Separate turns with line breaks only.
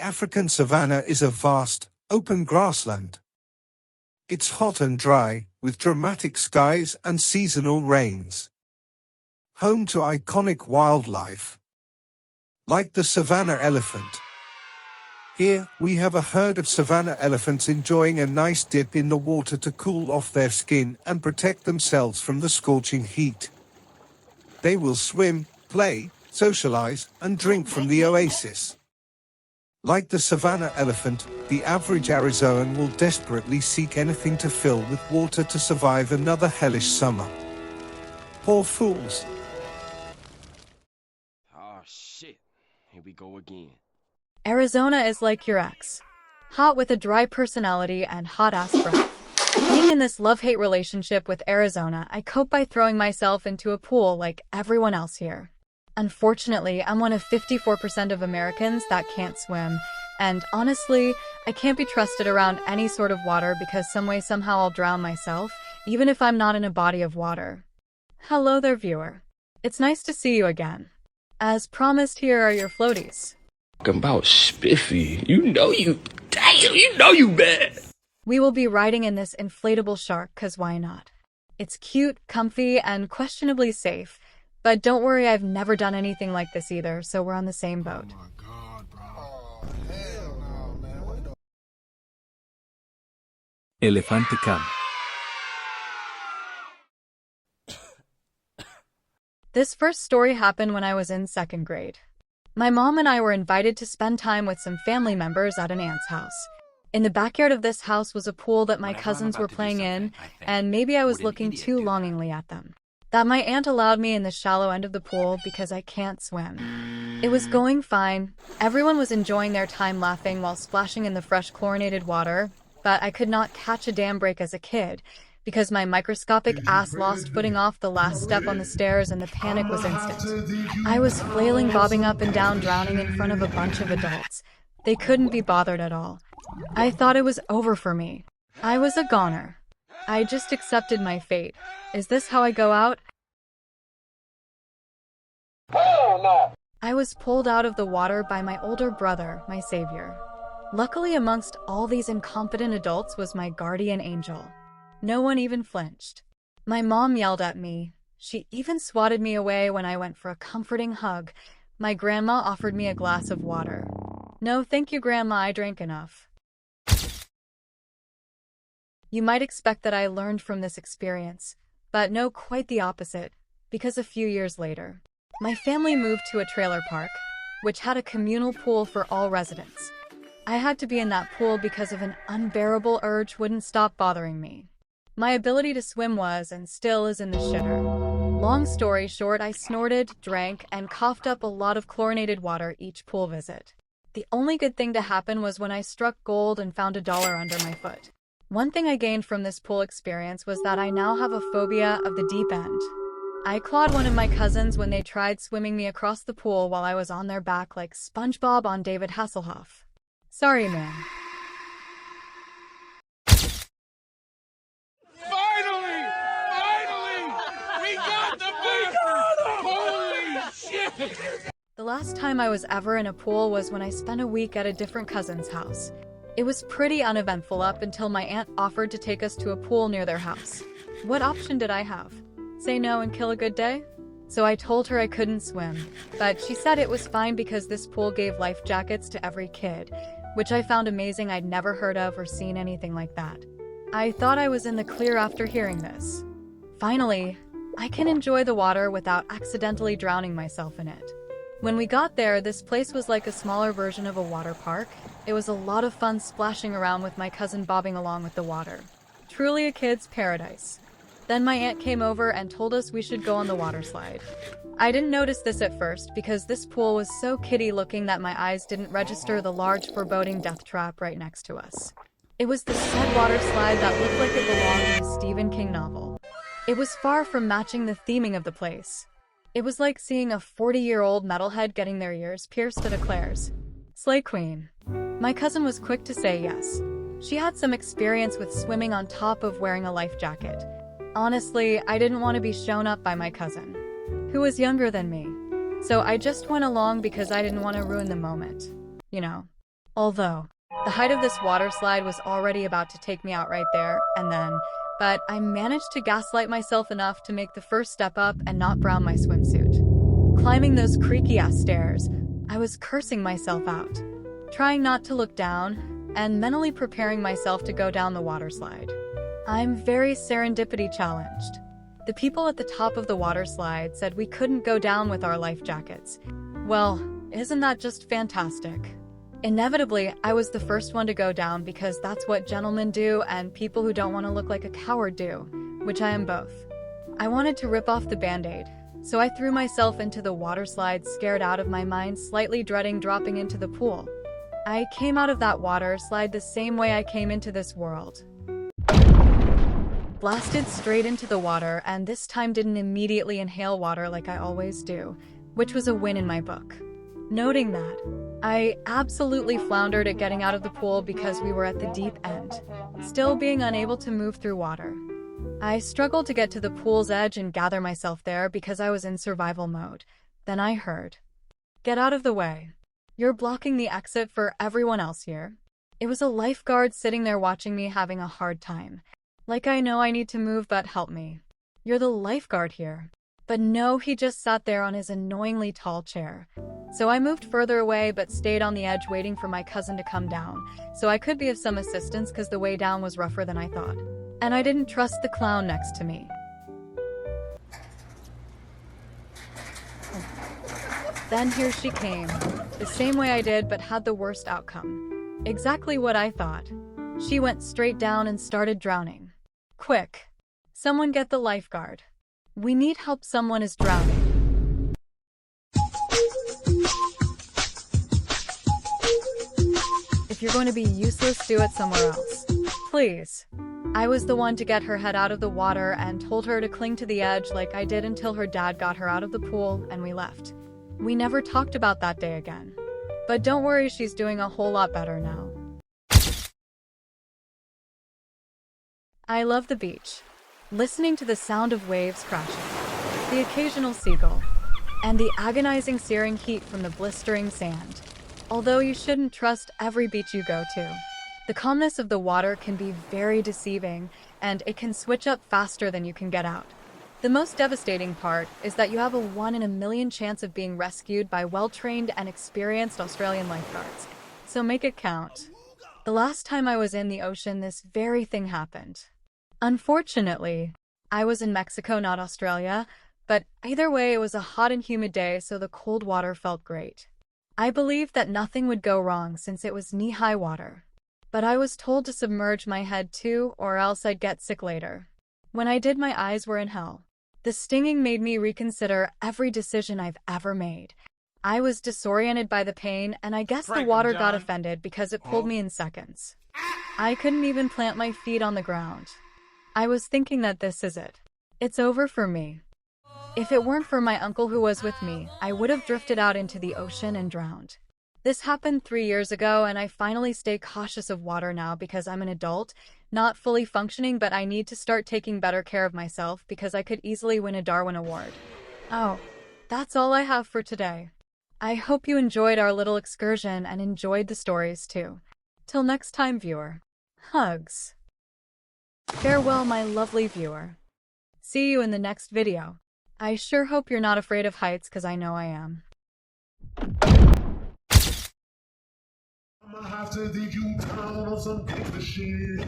African savanna is a vast, open grassland. It's hot and dry, with dramatic skies and seasonal rains. Home to iconic wildlife, like the savanna elephant. Here, we have a herd of savanna elephants enjoying a nice dip in the water to cool off their skin and protect themselves from the scorching heat. They will swim, play, socialize, and drink from the oasis. Like the savanna elephant, the average Arizonan will desperately seek anything to fill with water to survive another hellish summer. Poor fools.
Oh shit, here we go again.
Arizona is like your ex. Hot with a dry personality and hot-ass breath. Being in this love-hate relationship with Arizona, I cope by throwing myself into a pool like everyone else here. Unfortunately, I'm one of 54% of Americans that can't swim, and honestly, I can't be trusted around any sort of water because some way somehow I'll drown myself, even if I'm not in a body of water. Hello there, viewer. It's nice to see you again. As promised, here are your floaties.
Talking about spiffy. You know you bad.
We will be riding in this inflatable shark, cause why not? It's cute, comfy, and questionably safe. But don't worry, I've never done anything like this either, so we're on the same boat.
Oh my God, bro. Oh, hell no, man. What the...
Elefante Camp.
This first story happened when I was in 2nd grade. My mom and I were invited to spend time with some family members at an aunt's house. In the backyard of this house was a pool that my cousins were playing in, and maybe I was looking too longingly at them. That my aunt allowed me in the shallow end of the pool because I can't swim. It was going fine. Everyone was enjoying their time laughing while splashing in the fresh chlorinated water, but I could not catch a dam break as a kid because my microscopic ass lost footing off the last step on the stairs and the panic was instant. I was flailing, bobbing up and down, drowning in front of a bunch of adults. They couldn't be bothered at all. I thought it was over for me. I was a goner. I just accepted my fate. Is this how I go out?
Hell no!
I was pulled out of the water by my older brother, my savior. Luckily, amongst all these incompetent adults was my guardian angel. No one even flinched. My mom yelled at me. She even swatted me away when I went for a comforting hug. My grandma offered me a glass of water. No, thank you, Grandma, I drank enough. You might expect that I learned from this experience, but no, quite the opposite, because a few years later, my family moved to a trailer park, which had a communal pool for all residents. I had to be in that pool because of an unbearable urge wouldn't stop bothering me. My ability to swim was, and still is, in the shitter. Long story short, I snorted, drank, and coughed up a lot of chlorinated water each pool visit. The only good thing to happen was when I struck gold and found $1 under my foot. One thing I gained from this pool experience was that I now have a phobia of the deep end. I clawed one of my cousins when they tried swimming me across the pool while I was on their back like SpongeBob on David Hasselhoff. Sorry, man.
Finally! We got the bastard! Holy shit!
The last time I was ever in a pool was when I spent a week at a different cousin's house. It was pretty uneventful up until my aunt offered to take us to a pool near their house. What option did I have? Say no and kill a good day? So I told her I couldn't swim, but she said it was fine because this pool gave life jackets to every kid, which I found amazing. I'd never heard of or seen anything like that. I thought I was in the clear after hearing this. Finally, I can enjoy the water without accidentally drowning myself in it. When we got there, this place was like a smaller version of a water park. It was a lot of fun splashing around with my cousin bobbing along with the water. Truly a kid's paradise. Then my aunt came over and told us we should go on the water slide. I didn't notice this at first because this pool was so kiddie looking that my eyes didn't register the large foreboding death trap right next to us. It was the said water slide that looked like it belonged in a Stephen King novel. It was far from matching the theming of the place. It was like seeing a 40-year-old metalhead getting their ears pierced at a Claire's. Slay Queen. My cousin was quick to say yes. She had some experience with swimming on top of wearing a life jacket. Honestly, I didn't want to be shown up by my cousin, who was younger than me. So I just went along because I didn't want to ruin the moment. You know. Although, the height of this water slide was already about to take me out right there and then, but I managed to gaslight myself enough to make the first step up and not brown my swimsuit. Climbing those creaky-ass stairs, I was cursing myself out, trying not to look down, and mentally preparing myself to go down the water slide. I'm very serendipity challenged. The people at the top of the water slide said we couldn't go down with our life jackets. Well, isn't that just fantastic? Inevitably, I was the first one to go down because that's what gentlemen do and people who don't want to look like a coward do, which I am both. I wanted to rip off the band-aid, so I threw myself into the water slide, scared out of my mind, slightly dreading dropping into the pool. I came out of that water slide the same way I came into this world. Blasted straight into the water, and this time didn't immediately inhale water like I always do, which was a win in my book. Noting that, I absolutely floundered at getting out of the pool because we were at the deep end, still being unable to move through water. I struggled to get to the pool's edge and gather myself there because I was in survival mode. Then I heard, "Get out of the way. You're blocking the exit for everyone else here." It was a lifeguard sitting there watching me having a hard time. Like I know I need to move, but help me. You're the lifeguard here. But no, he just sat there on his annoyingly tall chair. So I moved further away but stayed on the edge waiting for my cousin to come down, so I could be of some assistance because the way down was rougher than I thought. And I didn't trust the clown next to me. Then here she came, the same way I did but had the worst outcome. Exactly what I thought. She went straight down and started drowning. Quick! Someone get the lifeguard. We need help, someone is drowning. If you're going to be useless, do it somewhere else. Please. I was the one to get her head out of the water and told her to cling to the edge like I did until her dad got her out of the pool and we left. We never talked about that day again. But don't worry, she's doing a whole lot better now. I love the beach. Listening to the sound of waves crashing, the occasional seagull, and the agonizing searing heat from the blistering sand. Although you shouldn't trust every beach you go to. The calmness of the water can be very deceiving, and it can switch up faster than you can get out. The most devastating part is that you have a 1 in a million chance of being rescued by well-trained and experienced Australian lifeguards. So make it count. The last time I was in the ocean, this very thing happened. Unfortunately, I was in Mexico, not Australia, but either way it was a hot and humid day, so the cold water felt great. I believed that nothing would go wrong since it was knee-high water. But I was told to submerge my head too, or else I'd get sick later. When I did, my eyes were in hell. The stinging made me reconsider every decision I've ever made. I was disoriented by the pain, and I guess the water got offended because it pulled me in seconds. I couldn't even plant my feet on the ground. I was thinking that this is it. It's over for me. If it weren't for my uncle who was with me, I would have drifted out into the ocean and drowned. This happened 3 years ago, and I finally stay cautious of water now because I'm an adult, not fully functioning, but I need to start taking better care of myself because I could easily win a Darwin Award. Oh, that's all I have for today. I hope you enjoyed our little excursion and enjoyed the stories too. Till next time, viewer. Hugs. Farewell, my lovely viewer. See you in the next video. I sure hope you're not afraid of heights, because I know I am.
I'ma have to dig you down on some gangsta shit.